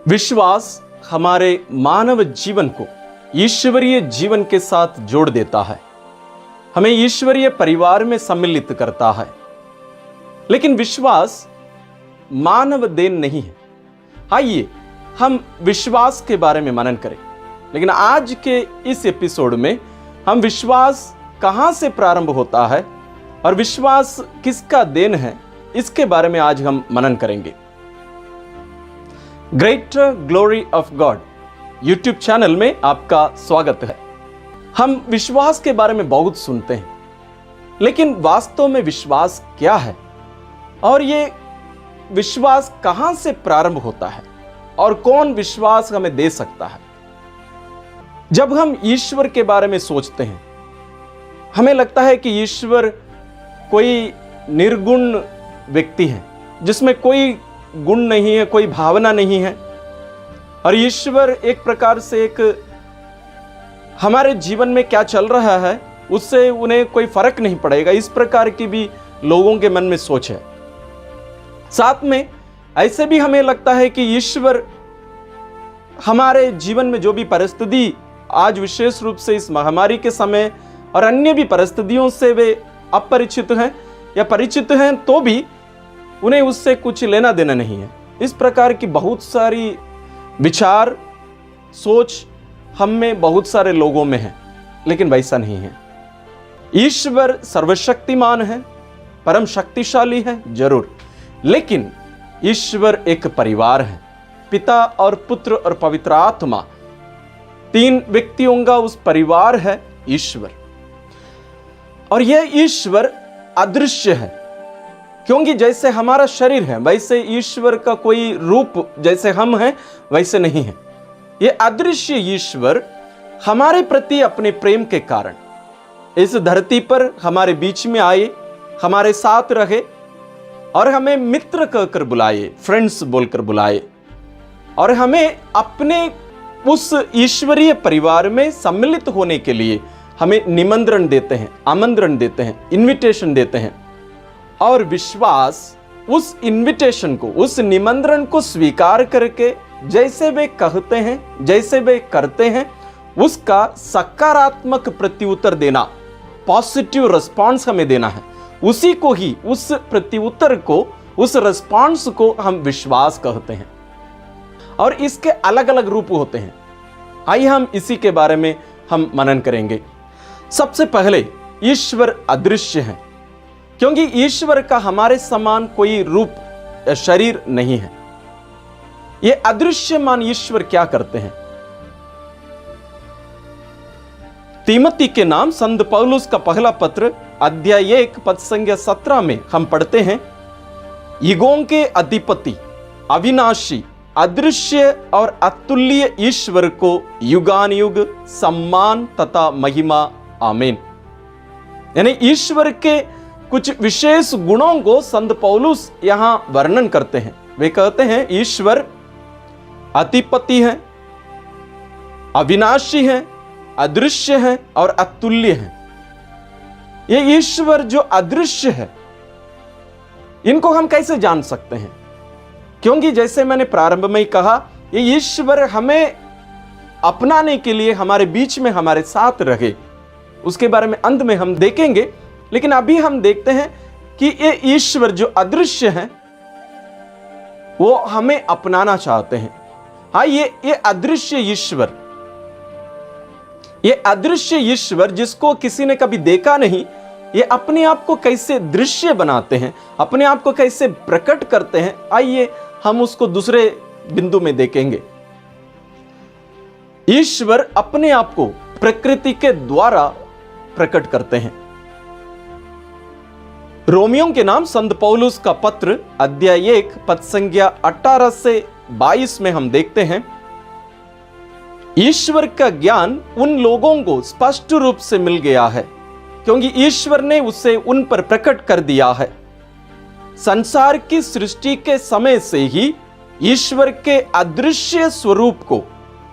विश्वास हमारे मानव जीवन को ईश्वरीय जीवन के साथ जोड़ देता है, हमें ईश्वरीय परिवार में सम्मिलित करता है। लेकिन विश्वास मानव देन नहीं है। आइए हम विश्वास के बारे में मनन करें। लेकिन आज के इस एपिसोड में हम विश्वास कहां से प्रारंभ होता है और विश्वास किसका देन है, इसके बारे में आज हम मनन करेंगे। Greater glory of God YouTube channel में आपका स्वागत है। हम विश्वास के बारे में बहुत सुनते हैं, लेकिन वास्तव में विश्वास क्या है और ये विश्वास कहां से प्रारंभ होता है और कौन विश्वास हमें दे सकता है। जब हम ईश्वर के बारे में सोचते हैं, हमें लगता है कि ईश्वर कोई निर्गुण व्यक्ति है जिसमें कोई गुण नहीं है, कोई भावना नहीं है, और ईश्वर एक प्रकार से एक हमारे जीवन में क्या चल रहा है उससे उन्हें कोई फर्क नहीं पड़ेगा। इस प्रकार की भी लोगों के मन में सोच है। साथ में ऐसे भी हमें लगता है कि ईश्वर हमारे जीवन में जो भी परिस्थिति आज विशेष रूप से इस महामारी के समय और अन्य भी परिस्थितियों से वे अपरिचित हैं या परिचित हैं, तो भी उन्हें उससे कुछ लेना देना नहीं है। इस प्रकार की बहुत सारी विचार सोच हम में बहुत सारे लोगों में है, लेकिन वैसा नहीं है। ईश्वर सर्वशक्तिमान है, परम शक्तिशाली है जरूर, लेकिन ईश्वर एक परिवार है। पिता और पुत्र और पवित्र आत्मा, तीन व्यक्तियों का उस परिवार है ईश्वर। और यह ईश्वर अदृश्य है, क्योंकि जैसे हमारा शरीर है वैसे ईश्वर का कोई रूप जैसे हम हैं वैसे नहीं है। ये अदृश्य ईश्वर हमारे प्रति अपने प्रेम के कारण इस धरती पर हमारे बीच में आए, हमारे साथ रहे और हमें मित्र कहकर बुलाए, फ्रेंड्स बोलकर बुलाए, और हमें अपने उस ईश्वरीय परिवार में सम्मिलित होने के लिए हमें निमंत्रण देते हैं, आमंत्रण देते हैं, इनविटेशन देते हैं। और विश्वास उस इनविटेशन को, उस निमंत्रण को स्वीकार करके जैसे वे कहते हैं, जैसे वे करते हैं, उसका सकारात्मक प्रत्युत्तर देना, पॉजिटिव रिस्पॉन्स हमें देना है। उसी को ही, उस प्रत्युत्तर को, उस रिस्पॉन्स को हम विश्वास कहते हैं। और इसके अलग अलग रूप होते हैं। आइए हम इसी के बारे में हम मनन करेंगे। सबसे पहले ईश्वर अदृश्य है, क्योंकि ईश्वर का हमारे समान कोई रूप या शरीर नहीं है। ये अदृश्यमान ईश्वर क्या करते हैं? तीमोथी के नाम संत पौलुस का पहला पत्र अध्याय 1 पद संख्या 17 में हम पढ़ते हैं, युगों के अधिपति, अविनाशी, अदृश्य और अतुल्य ईश्वर को युगानुयुग सम्मान तथा महिमा, आमीन। यानी ईश्वर के कुछ विशेष गुणों को संत पौलुस यहां वर्णन करते हैं। वे कहते हैं ईश्वर अधिपति है, अविनाशी है, अदृश्य है और अतुल्य है। ये ईश्वर जो अदृश्य है, इनको हम कैसे जान सकते हैं? क्योंकि जैसे मैंने प्रारंभ में ही कहा, ये ईश्वर हमें अपनाने के लिए हमारे बीच में हमारे साथ रहे, उसके बारे में अंत में हम देखेंगे। लेकिन अभी हम देखते हैं कि ये ईश्वर जो अदृश्य है वो हमें अपनाना चाहते हैं। हाँ, ये अदृश्य ईश्वर, ये अदृश्य ईश्वर जिसको किसी ने कभी देखा नहीं, ये अपने आप को कैसे दृश्य बनाते हैं, अपने आप को कैसे प्रकट करते हैं, आइए हम उसको दूसरे बिंदु में देखेंगे। ईश्वर अपने आप को प्रकृति के द्वारा प्रकट करते हैं। रोमियों के नाम संत पौलुस का पत्र अध्याय 1 पद संख्या 18 से 22 में हम देखते हैं, ईश्वर का ज्ञान उन लोगों को स्पष्ट रूप से मिल गया है, क्योंकि ईश्वर ने उसे उन पर प्रकट कर दिया है। संसार की सृष्टि के समय से ही ईश्वर के अदृश्य स्वरूप को,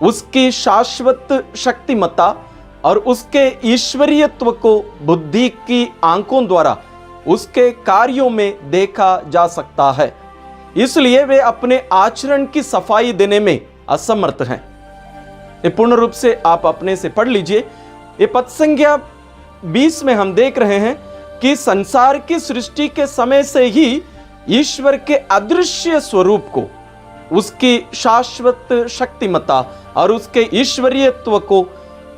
उसकी शाश्वत शक्तिमत्ता और उसके ईश्वरीयत्व को बुद्धि की आंखों द्वारा उसके कार्यों में देखा जा सकता है। इसलिए वे अपने आचरण की सफाई देने में असमर्थ हैं। ये पूर्ण रूप से आप अपने से पढ़ लीजिए। ये पद संख्या 20 में हम देख रहे हैं कि संसार की सृष्टि के समय से ही ईश्वर के अदृश्य स्वरूप को, उसकी शाश्वत शक्तिमत्ता और उसके ईश्वरीयत्व को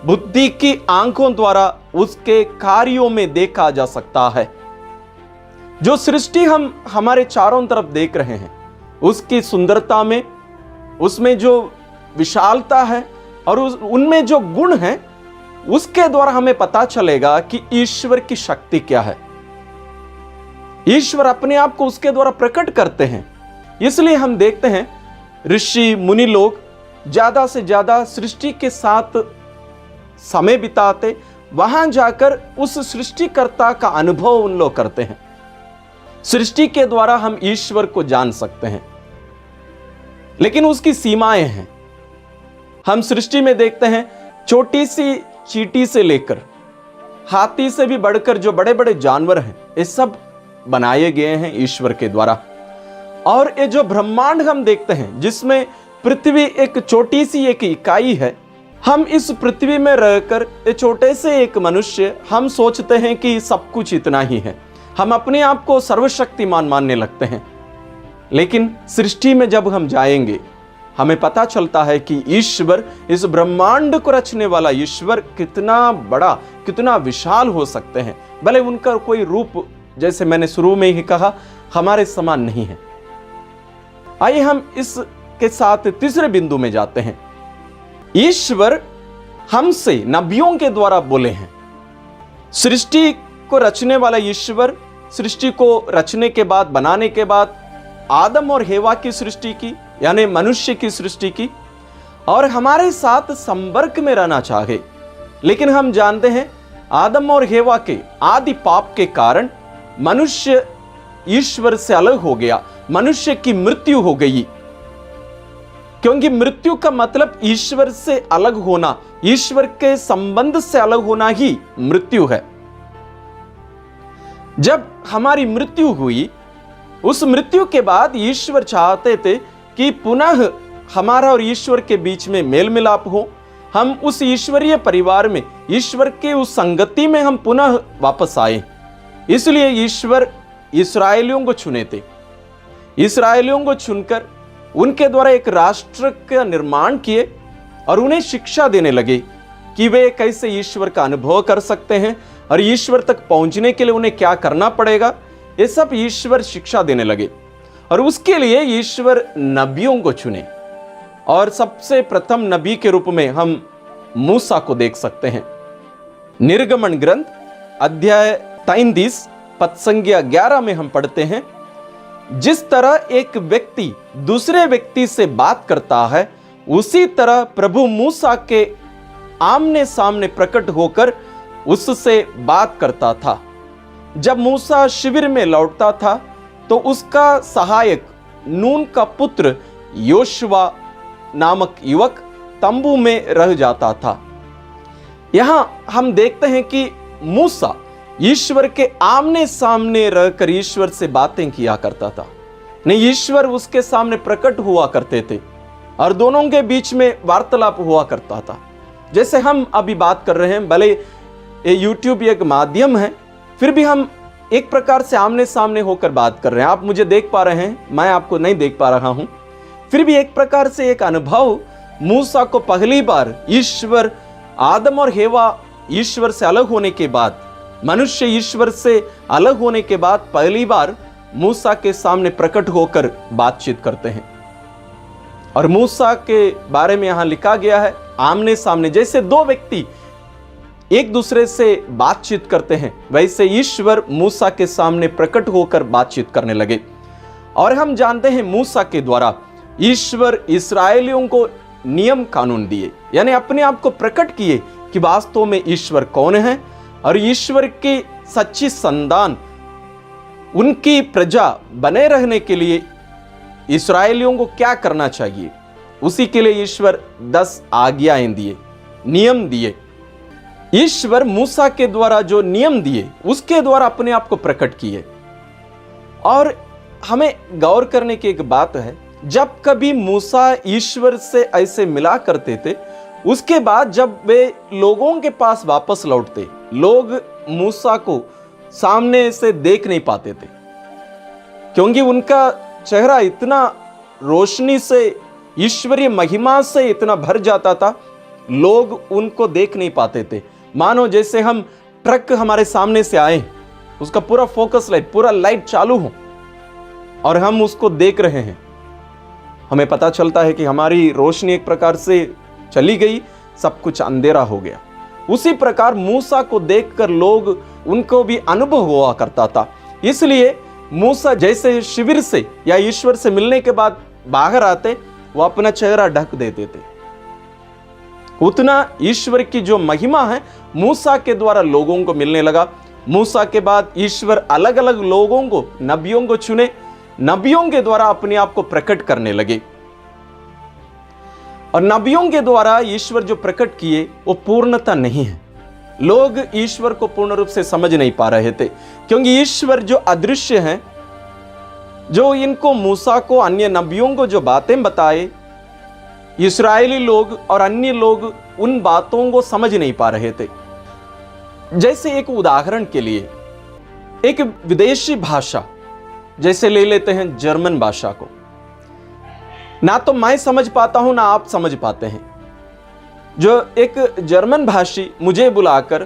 बुद्धि की आंखों द्वारा उसके कार्यों में देखा जा सकता है। जो सृष्टि हम हमारे चारों तरफ देख रहे हैं, उसकी सुंदरता में, उसमें जो विशालता है और उनमें जो गुण हैं, उसके द्वारा हमें पता चलेगा कि ईश्वर की शक्ति क्या है। ईश्वर अपने आप को उसके द्वारा प्रकट करते हैं। इसलिए हम देखते हैं ऋषि मुनि लोग ज्यादा से ज्यादा सृष्टि के साथ समय बिताते, वहां जाकर उस सृष्टिकर्ता का अनुभव उन लोग करते हैं। सृष्टि के द्वारा हम ईश्वर को जान सकते हैं, लेकिन उसकी सीमाएं हैं। हम सृष्टि में देखते हैं छोटी सी चींटी से लेकर हाथी से भी बढ़कर जो बड़े बड़े जानवर हैं, ये सब बनाए गए हैं ईश्वर के द्वारा। और ये जो ब्रह्मांड हम देखते हैं, जिसमें पृथ्वी एक छोटी सी एक इकाई है, हम इस पृथ्वी में रहकर ये छोटे से एक मनुष्य, हम सोचते हैं कि सब कुछ इतना ही है। हम अपने आप को सर्वशक्तिमान मानने लगते हैं। लेकिन सृष्टि में जब हम जाएंगे, हमें पता चलता है कि ईश्वर, इस ब्रह्मांड को रचने वाला ईश्वर कितना बड़ा, कितना विशाल हो सकते हैं। भले उनका कोई रूप, जैसे मैंने शुरू में ही कहा, हमारे समान नहीं है। आइए हम इसके साथ तीसरे बिंदु में जाते हैं। ईश्वर हमसे नबियों के द्वारा बोले हैं। सृष्टि को रचने वाला ईश्वर सृष्टि को रचने के बाद, बनाने के बाद आदम और हेवा की सृष्टि की, यानी मनुष्य की सृष्टि की, और हमारे साथ संपर्क में रहना चाहे। लेकिन हम जानते हैं आदम और हेवा के आदि पाप के कारण मनुष्य ईश्वर से अलग हो गया, मनुष्य की मृत्यु हो गई। क्योंकि मृत्यु का मतलब ईश्वर से अलग होना, ईश्वर के संबंध से अलग होना ही मृत्यु है। जब हमारी मृत्यु हुई, उस मृत्यु के बाद ईश्वर चाहते थे कि पुनः हमारा और ईश्वर के बीच में मेल मिलाप हो, हम उस ईश्वरीय परिवार में, ईश्वर के उस संगति में हम पुनः वापस आए। इसलिए ईश्वर इस्राएलियों को चुने थे। इस्राएलियों को चुनकर उनके द्वारा एक राष्ट्र का निर्माण किए और उन्हें शिक्षा देने लगे कि वे कैसे ईश्वर का अनुभव कर सकते हैं और ईश्वर तक पहुंचने के लिए उन्हें क्या करना पड़ेगा। ये सब ईश्वर शिक्षा देने लगे और उसके लिए ईश्वर नबियों को चुने। और सबसे प्रथम नबी के रूप में हम मूसा को देख सकते हैं। निर्गमन ग्रंथ अध्याय 33 पद संख्या 11 में हम पढ़ते हैं, जिस तरह एक व्यक्ति दूसरे व्यक्ति से बात करता है, उसी तरह प्रभु मूसा के आमने सामने प्रकट होकर उससे बात करता था। जब मूसा शिविर में लौटता था तो उसका सहायक नून का पुत्र योशुआ नामक युवक तंबू में रह जाता था। यहां हम देखते हैं कि मूसा ईश्वर के आमने सामने रहकर ईश्वर से बातें किया करता था। नहीं, ईश्वर उसके सामने प्रकट हुआ करते थे और दोनों के बीच में वार्तालाप हुआ करता था। जैसे हम अभी बात कर रहे हैं, भले ये यूट्यूब एक माध्यम है, फिर भी हम एक प्रकार से आमने सामने होकर बात कर रहे हैं। आप मुझे देख पा रहे हैं, मैं आपको नहीं देख पा रहा हूं, फिर भी एक प्रकार से एक अनुभव मूसा को पहली बार ईश्वर, आदम और हेवा ईश्वर से अलग होने के बाद, मनुष्य ईश्वर से अलग होने के बाद पहली बार मूसा के सामने प्रकट होकर बातचीत करते हैं। और मूसा के बारे में यहां लिखा गया है, आमने सामने, जैसे दो व्यक्ति एक दूसरे से बातचीत करते हैं, वैसे ईश्वर मूसा के सामने प्रकट होकर बातचीत करने लगे। और हम जानते हैं मूसा के द्वारा ईश्वर इस्राएलियों को नियम कानून दिए, यानी अपने आप को प्रकट किए कि वास्तव में ईश्वर कौन है और ईश्वर की सच्ची संतान, उनकी प्रजा बने रहने के लिए इस्राएलियों को क्या करना चाहिए। उसी के लिए ईश्वर 10 आज्ञाएं दिए, नियम दिए। ईश्वर मूसा के द्वारा जो नियम दिए, उसके द्वारा अपने आप को प्रकट किए। और हमें गौर करने की एक बात है, जब कभी मूसा ईश्वर से ऐसे मिला करते थे, उसके बाद जब वे लोगों के पास वापस लौटते, लोग मूसा को सामने से देख नहीं पाते थे, क्योंकि उनका चेहरा इतना रोशनी से, ईश्वरीय महिमा से इतना भर जाता था, लोग उनको देख नहीं पाते थे। मानो जैसे हम ट्रक हमारे सामने से आए, उसका पूरा फोकस लाइट, पूरा लाइट चालू हो और हम उसको देख रहे हैं, हमें पता चलता है कि हमारी रोशनी एक प्रकार से चली गई, सब कुछ अंधेरा हो गया। उसी प्रकार मूसा को देखकर लोग, उनको भी अनुभव हुआ करता था। इसलिए मूसा जैसे शिविर से या ईश्वर से मिलने के बाद बाहर आते, वो अपना चेहरा ढक देते थे। उतना ईश्वर की जो महिमा है मूसा के द्वारा लोगों को मिलने लगा। मूसा के बाद ईश्वर अलग अलग लोगों को, नबियों को चुने, नबियों के द्वारा अपने आप को प्रकट करने लगे। और नबियों के द्वारा ईश्वर जो प्रकट किए वो पूर्णता नहीं है। लोग ईश्वर को पूर्ण रूप से समझ नहीं पा रहे थे, क्योंकि ईश्वर जो अदृश्य है, जो इनको मूसा को, अन्य नबियों को जो बातें बताए, इस्राएली लोग और अन्य लोग उन बातों को समझ नहीं पा रहे थे। जैसे एक उदाहरण के लिए, एक विदेशी भाषा जैसे ले लेते हैं जर्मन भाषा को, ना तो मैं समझ पाता हूं ना आप समझ पाते हैं। जो एक जर्मन भाषी मुझे बुलाकर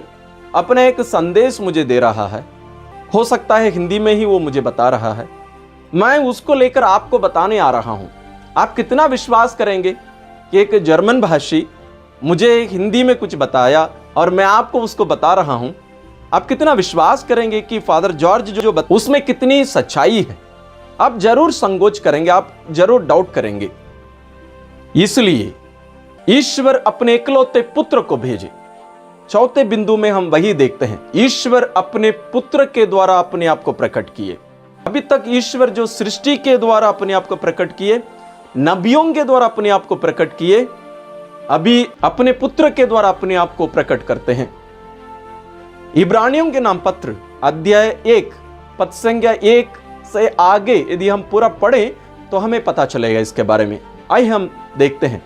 अपना एक संदेश मुझे दे रहा है, हो सकता है हिंदी में ही वो मुझे बता रहा है, मैं उसको लेकर आपको बताने आ रहा हूं। आप कितना विश्वास करेंगे कि एक जर्मन भाषी मुझे हिंदी में कुछ बताया और मैं आपको उसको बता रहा हूं? आप कितना विश्वास करेंगे कि फादर जॉर्ज जो उसमें कितनी सच्चाई है? आप जरूर संकोच करेंगे, आप जरूर डाउट करेंगे। इसलिए ईश्वर अपने इकलौते पुत्र को भेजे। चौथे बिंदु में हम वही देखते हैं, ईश्वर अपने पुत्र के द्वारा अपने आप को प्रकट किए। अभी तक ईश्वर जो सृष्टि के द्वारा अपने आप को प्रकट किए, नबियों के द्वारा अपने आप को प्रकट किए, अभी अपने पुत्र के द्वारा अपने आप को प्रकट करते हैं। इब्रानियों के नाम पत्र अध्याय 1 पद संख्या 1 से आगे यदि हम पूरा पढ़ें तो हमें पता चलेगा इसके बारे में। आइए हम देखते हैं।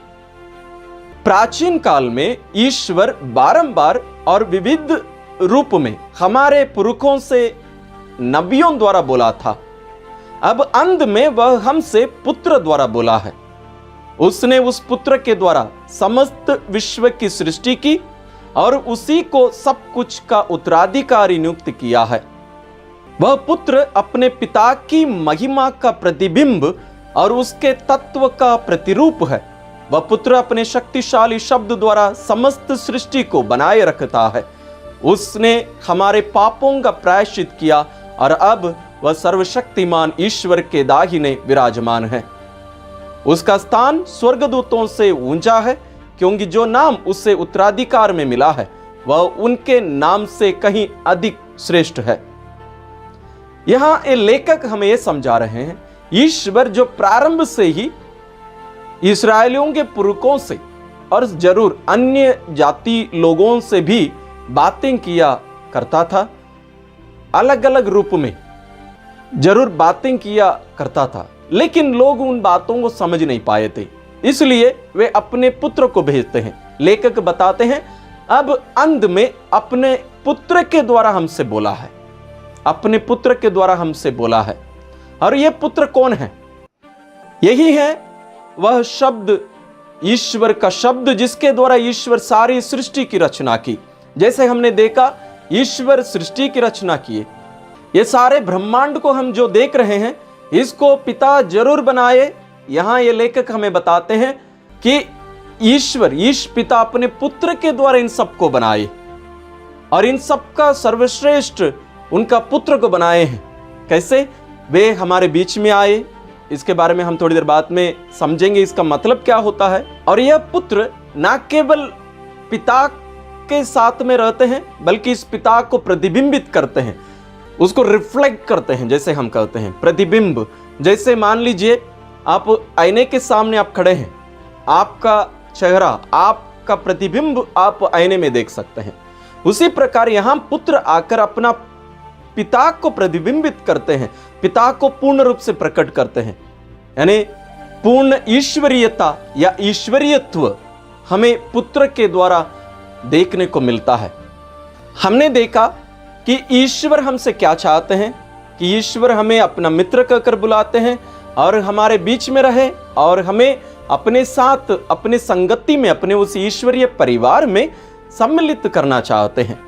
प्राचीन काल में ईश्वर बारंबार और विविध रूप में हमारे पुरखों से नबियों द्वारा बोला था। अब अंत में वह हमसे पुत्र द्वारा बोला है। उसने उस पुत्र के द्वारा समस्त विश्व की सृष्टि की और उसी को सब कुछ का उत्तराधिकारी नियुक्त किया है। वह पुत्र अपने पिता की महिमा का प्रतिबिंब और उसके तत्व का प्रतिरूप है। वह पुत्र अपने शक्तिशाली शब्द द्वारा समस्त सृष्टि को बनाए रखता है। उसने हमारे पापों का प्रायश्चित किया और अब वह सर्वशक्तिमान ईश्वर के दाहिने विराजमान है। उसका स्थान स्वर्गदूतों से ऊंचा है, क्योंकि जो नाम उसे उत्तराधिकार में मिला है वह उनके नाम से कहीं अधिक श्रेष्ठ है। यहां ये लेखक हमें यह समझा रहे हैं, ईश्वर जो प्रारंभ से ही इस्राएलियों के पुरखों से और जरूर अन्य जाति लोगों से भी बातें किया करता था, अलग अलग रूप में जरूर बातें किया करता था, लेकिन लोग उन बातों को समझ नहीं पाए थे, इसलिए वे अपने पुत्र को भेजते हैं। लेखक बताते हैं अब अंत में अपने पुत्र के द्वारा हमसे बोला है, अपने पुत्र के द्वारा हमसे बोला है। और यह पुत्र कौन है? यही है वह शब्द, ईश्वर का शब्द, जिसके द्वारा ईश्वर सारी सृष्टि की रचना की। जैसे हमने देखा ईश्वर सृष्टि की रचना किए, ये सारे ब्रह्मांड को हम जो देख रहे हैं इसको पिता जरूर बनाए। यहां ये लेखक हमें बताते हैं कि ईश्वर पिता अपने पुत्र के द्वारा इन सबको बनाए और इन सबका सर्वश्रेष्ठ उनका पुत्र को बनाए हैं। कैसे वे हमारे बीच में आए, इसके बारे में हम थोड़ी देर बाद में समझेंगे, इसका मतलब क्या होता है। और यह पुत्र ना केवल पिता के साथ में रहते हैं, बल्कि इस पिता को प्रतिबिंबित करते हैं, उसको रिफ्लेक्ट करते हैं, जैसे हम कहते हैं प्रतिबिंब। जैसे मान लीजिए आप आईने के सामने आप खड़े हैं, आपका चेहरा, आपका प्रतिबिंब आप आईने में देख सकते हैं। उसी प्रकार यहां पुत्र आकर अपना पिता को प्रतिबिंबित करते हैं, पिता को पूर्ण रूप से प्रकट करते हैं। यानी पूर्ण ईश्वरीयता या ईश्वरीयत्व हमें पुत्र के द्वारा देखने को मिलता है। हमने देखा कि ईश्वर हमसे क्या चाहते हैं, कि ईश्वर हमें अपना मित्र कहकर बुलाते हैं और हमारे बीच में रहे और हमें अपने साथ, अपने संगति में, अपने उस ईश्वरीय परिवार में सम्मिलित करना चाहते हैं।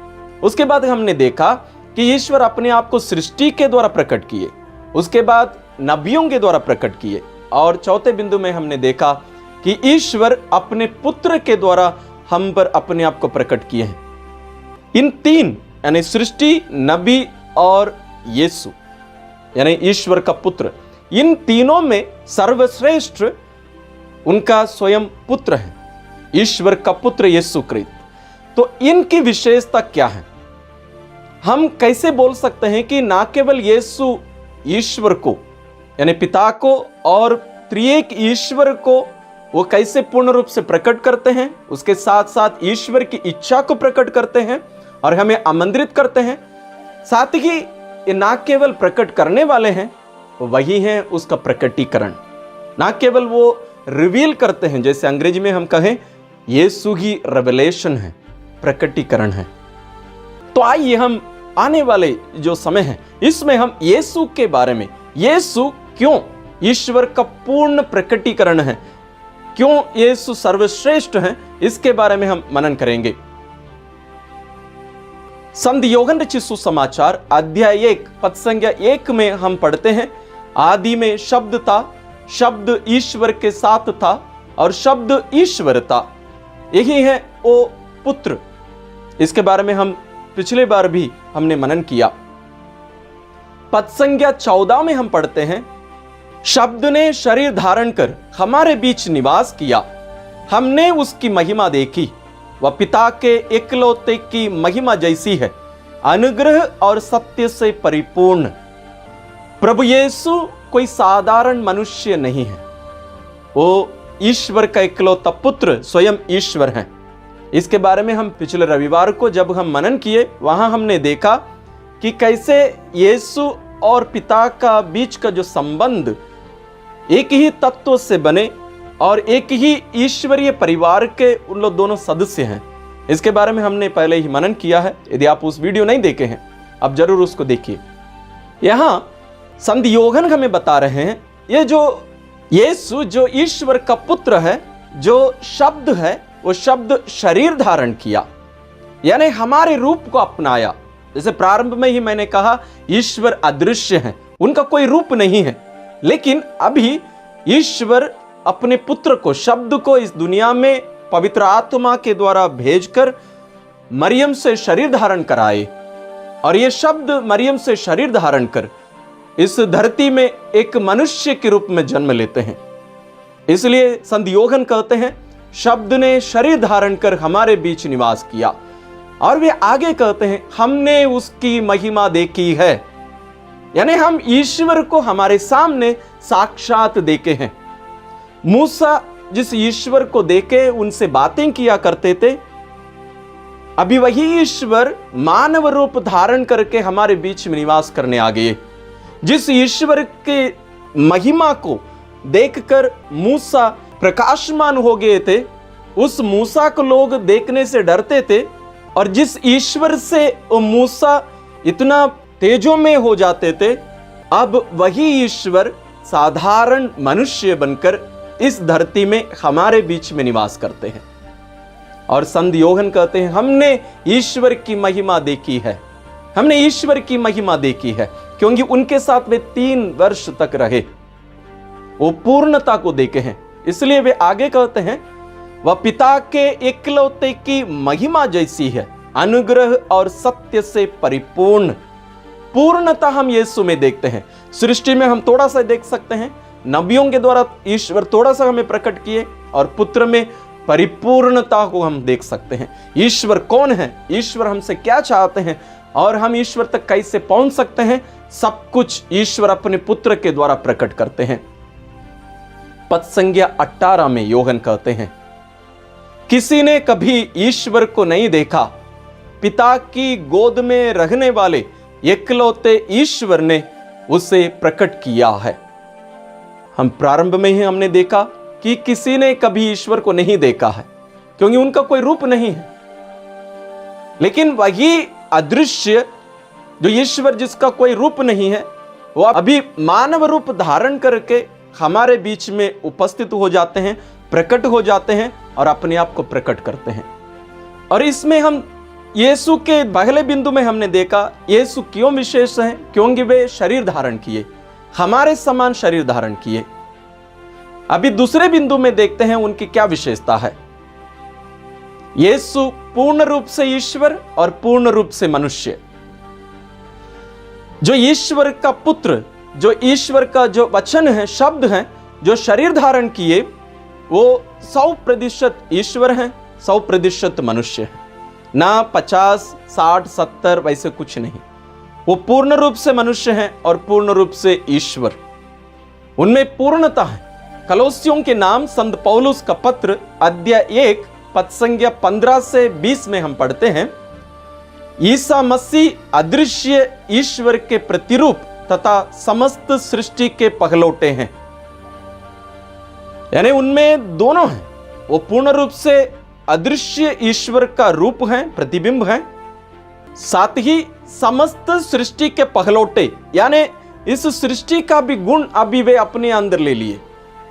उसके बाद हमने देखा कि ईश्वर अपने आप को सृष्टि के द्वारा प्रकट किए, उसके बाद नबियों के द्वारा प्रकट किए, और चौथे बिंदु में हमने देखा कि ईश्वर अपने पुत्र के द्वारा हम पर अपने आप को प्रकट किए हैं। इन तीन यानी सृष्टि, नबी और यीशु यानी ईश्वर का पुत्र, इन तीनों में सर्वश्रेष्ठ उनका स्वयं पुत्र है, ईश्वर का पुत्र यीशु क्रिस्त। तो इनकी विशेषता क्या है? हम कैसे बोल सकते हैं कि ना केवल यीशु ईश्वर को यानी पिता को और त्रिएक ईश्वर को वो कैसे पूर्ण रूप से प्रकट करते हैं, उसके साथ साथ ईश्वर की इच्छा को प्रकट करते हैं और हमें आमंत्रित करते हैं। साथ ही ये ना केवल प्रकट करने वाले हैं, वही हैं उसका प्रकटीकरण। ना केवल वो रिवील करते हैं, जैसे अंग्रेजी में हम कहें यीशु ही रेवलेशन है, प्रकटीकरण है। तो आइए हम आने वाले जो समय है इसमें हम यीशु के बारे में, यीशु क्यों ईश्वर का पूर्ण प्रकटीकरण है, क्यों यीशु सर्वश्रेष्ठ है, इसके बारे में हम मनन करेंगे। संत योहन रचित सुसमाचार अध्याय 1 पद संख्या 1 में हम पढ़ते हैं, आदि में शब्द था, शब्द ईश्वर के साथ था और शब्द ईश्वर था, यही है वो पुत्र। इसके बारे में हम पिछले बार भी हमने मनन किया। पद संख्या 14 में हम पढ़ते हैं, शब्द ने शरीर धारण कर हमारे बीच निवास किया, हमने उसकी महिमा देखी, वह पिता के इकलौते की महिमा जैसी है, अनुग्रह और सत्य से परिपूर्ण। प्रभु यीशु कोई साधारण मनुष्य नहीं है, वो ईश्वर का इकलौता पुत्र स्वयं ईश्वर है। इसके बारे में हम पिछले रविवार को जब हम मनन किए, वहां हमने देखा कि कैसे यीशु और पिता का बीच का जो संबंध एक ही तत्व से बने और एक ही ईश्वरीय परिवार के उन लोग दोनों सदस्य हैं। इसके बारे में हमने पहले ही मनन किया है। यदि आप उस वीडियो नहीं देखे हैं, अब जरूर उसको देखिए। यहां संत योहन हमें बता रहे हैं, ये जो यीशु जो ईश्वर का पुत्र है, जो शब्द है, वो शब्द शरीर धारण किया, यानी हमारे रूप को अपनाया। जैसे प्रारंभ में ही मैंने कहा, ईश्वर अदृश्य है, उनका कोई रूप नहीं है, लेकिन अभी ईश्वर अपने पुत्र को, शब्द को इस दुनिया में पवित्र आत्मा के द्वारा भेजकर मरियम से शरीर धारण कराए, और ये शब्द मरियम से शरीर धारण कर इस धरती में एक मनुष्य के रूप में जन्म लेते हैं। इसलिए संत योहन कहते हैं, शब्द ने शरीर धारण कर हमारे बीच निवास किया, और वे आगे कहते हैं, हमने उसकी महिमा देखी है, यानी हम ईश्वर को हमारे सामने साक्षात देखे हैं। मूसा जिस ईश्वर को देखे उनसे बातें किया करते थे, अभी वही ईश्वर मानव रूप धारण करके हमारे बीच में निवास करने आ गए। जिस ईश्वर के महिमा को देखकर मूसा प्रकाशमान हो गए थे, उस मूसा को लोग देखने से डरते थे, और जिस ईश्वर से वो मूसा इतना तेजोमय हो जाते थे, अब वही ईश्वर साधारण मनुष्य बनकर इस धरती में हमारे बीच में निवास करते हैं। और संत योहन कहते हैं, हमने ईश्वर की महिमा देखी है, हमने ईश्वर की महिमा देखी है, क्योंकि उनके साथ वे 3 वर्ष तक रहे, वो पूर्णता को देखे हैं। इसलिए वे आगे कहते हैं, वह पिता के इकलौते की महिमा जैसी है, अनुग्रह और सत्य से परिपूर्ण। पूर्णता हम यीशु में देखते हैं। सृष्टि में हम थोड़ा सा देख सकते हैं, नबियों के द्वारा ईश्वर थोड़ा सा हमें प्रकट किए, और पुत्र में परिपूर्णता को हम देख सकते हैं। ईश्वर कौन है, ईश्वर हमसे क्या चाहते हैं, और हम ईश्वर तक कैसे पहुंच सकते हैं, सब कुछ ईश्वर अपने पुत्र के द्वारा प्रकट करते हैं। पद संख्या 18 में योहन कहते हैं, किसी ने कभी ईश्वर को नहीं देखा, पिता की गोद में रहने वाले एकलौते ईश्वर ने उसे प्रकट किया है। हम प्रारंभ में ही हमने देखा कि किसी ने कभी ईश्वर को नहीं देखा है, क्योंकि उनका कोई रूप नहीं है। लेकिन वही अदृश्य जो ईश्वर, जिसका कोई रूप नहीं है, वो अभी मानव रूप धारण करके हमारे बीच में उपस्थित हो जाते हैं, प्रकट हो जाते हैं और अपने आप को प्रकट करते हैं। और इसमें हम यीशु के पहले बिंदु में हमने देखा यीशु क्यों विशेष हैं, क्योंकि वे शरीर धारण किए, हमारे समान शरीर धारण किए। अभी दूसरे बिंदु में देखते हैं उनकी क्या विशेषता है। यीशु पूर्ण रूप से ईश्वर और पूर्ण रूप से मनुष्य। जो ईश्वर का पुत्र, जो ईश्वर का जो वचन है, शब्द है, जो शरीर धारण किए, वो 100% ईश्वर है, 100% मनुष्य है। ना 50, 60, 70 वैसे कुछ नहीं। वो पूर्ण रूप से मनुष्य हैं और पूर्ण रूप से ईश्वर। उनमें पूर्णता है। कलोसियों के नाम संत पौलुस का पत्र अध्याय 1 पद संख्या 15 से 20 में हम पढ़ते हैं, ईसा मसीह अदृश्य ईश्वर के प्रतिरूप तथा समस्त सृष्टि के पहलौठे हैं। यानी उनमें दोनों हैं। वो पूर्ण रूप से अदृश्य ईश्वर का रूप है, प्रतिबिंब है, साथ ही समस्त सृष्टि के पहलौठे, यानी इस सृष्टि का भी गुण अभी वे अपने अंदर ले लिए।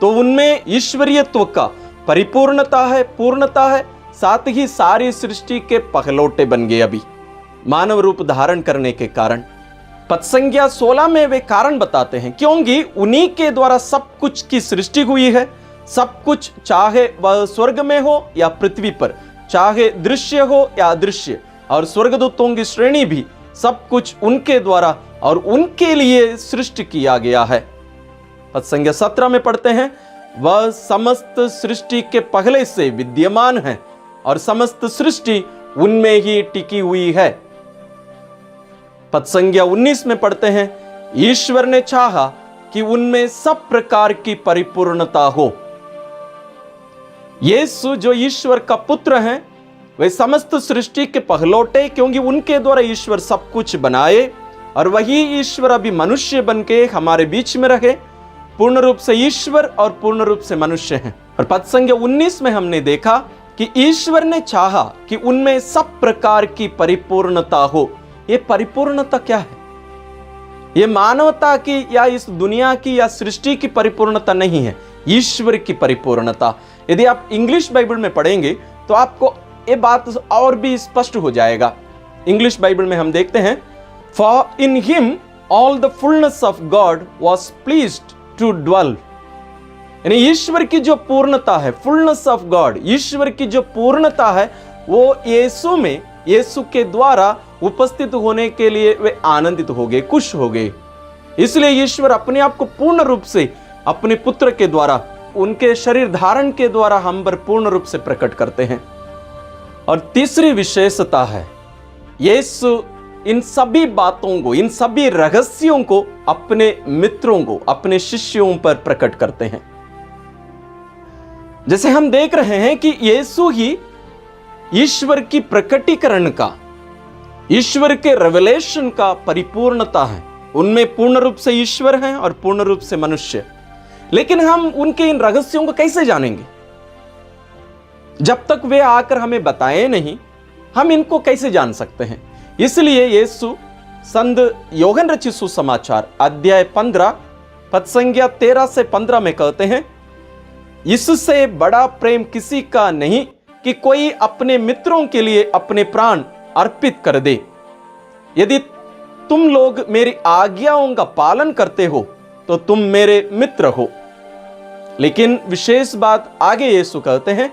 तो उनमें ईश्वरीयत्व का परिपूर्णता है, पूर्णता है, साथ ही सारी सृष्टि के पहलौठे बन गए अभी मानव रूप धारण करने के कारण। पद संख्या 16 में वे कारण बताते हैं, क्योंकि उन्हीं के द्वारा सब कुछ की सृष्टि हुई है। सब कुछ, चाहे वह स्वर्ग में हो या पृथ्वी पर, चाहे दृश्य हो या अदृश्य, और स्वर्गदूतों की श्रेणी भी, सब कुछ उनके द्वारा और उनके लिए सृष्टि किया गया है। पद संख्या 17 में पढ़ते हैं, वह समस्त सृष्टि के पहले से विद्यमान है और समस्त सृष्टि उनमें ही टिकी हुई है। पद संख्या 19 में पढ़ते हैं, ईश्वर ने चाहा कि उनमें सब प्रकार की परिपूर्णता हो। यीशु जो ईश्वर का पुत्र हैं, वे समस्त सृष्टि के पहलौठे, क्योंकि उनके द्वारा ईश्वर सब कुछ बनाए, और वही ईश्वर अभी मनुष्य बन के हमारे बीच में रहे। पूर्ण रूप से ईश्वर और पूर्ण रूप से मनुष्य हैं। और पद संख्या 19 में हमने देखा कि ईश्वर ने चाहा कि उनमें सब प्रकार की परिपूर्णता हो। ये परिपूर्णता क्या है? ये मानवता की या इस दुनिया की या सृष्टि की परिपूर्णता नहीं है, ईश्वर की परिपूर्णता। यदि आप इंग्लिश बाइबल में पढ़ेंगे तो आपको ये बात और भी स्पष्ट हो जाएगा। इंग्लिश बाइबल में हम देखते हैं, for in him all the fullness of God was pleased to dwell. यानी ईश्वर की जो पूर्णता है, फुलनेस ऑफ गॉड, ईश्वर की जो पूर्णता है, वो यीशु में, यीशु के द्वारा उपस्थित होने के लिए वे आनंदित हो गए, खुश हो गए। इसलिए ईश्वर अपने आप को पूर्ण रूप से अपने पुत्र के द्वारा, उनके शरीर धारण के द्वारा हम पर पूर्ण रूप से प्रकट करते हैं। और तीसरी विशेषता है, यीशु इन सभी बातों को, इन सभी रहस्यों को अपने मित्रों को, अपने शिष्यों पर प्रकट करते हैं। जैसे हम देख रहे हैं कि यीशु ही ईश्वर की प्रकटीकरण का, ईश्वर के रेवलेशन का परिपूर्णता है। उनमें पूर्ण रूप से ईश्वर हैं और पूर्ण रूप से मनुष्य। लेकिन हम उनके इन रहस्यों को कैसे जानेंगे? जब तक वे आकर हमें बताए नहीं, हम इनको कैसे जान सकते हैं? इसलिए यीशु संत योहन रचित सुसमाचार अध्याय 15 पद संख्या 13 से 15 में कहते हैं, इससे बड़ा प्रेम किसी का नहीं कि कोई अपने मित्रों के लिए अपने प्राण अर्पित कर दे। यदि तुम लोग मेरी आज्ञाओं का पालन करते हो तो तुम मेरे मित्र हो। लेकिन विशेष बात आगे यीशु कहते हैं,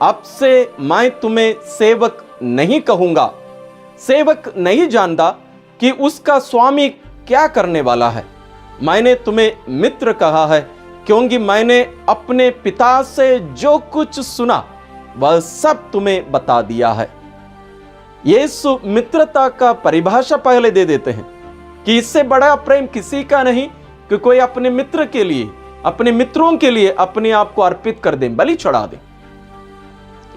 अब से मैं तुम्हें सेवक नहीं कहूंगा। सेवक नहीं जानता कि उसका स्वामी क्या करने वाला है। मैंने तुम्हें मित्र कहा है, क्योंकि मैंने अपने पिता से जो कुछ सुना वह सब तुम्हें बता दिया है। यीशु मित्रता का परिभाषा पहले दे देते हैं कि इससे बड़ा प्रेम किसी का नहीं कि कोई अपने मित्र के लिए, अपने मित्रों के लिए अपने आप को अर्पित कर दे, बलि चढ़ा दे।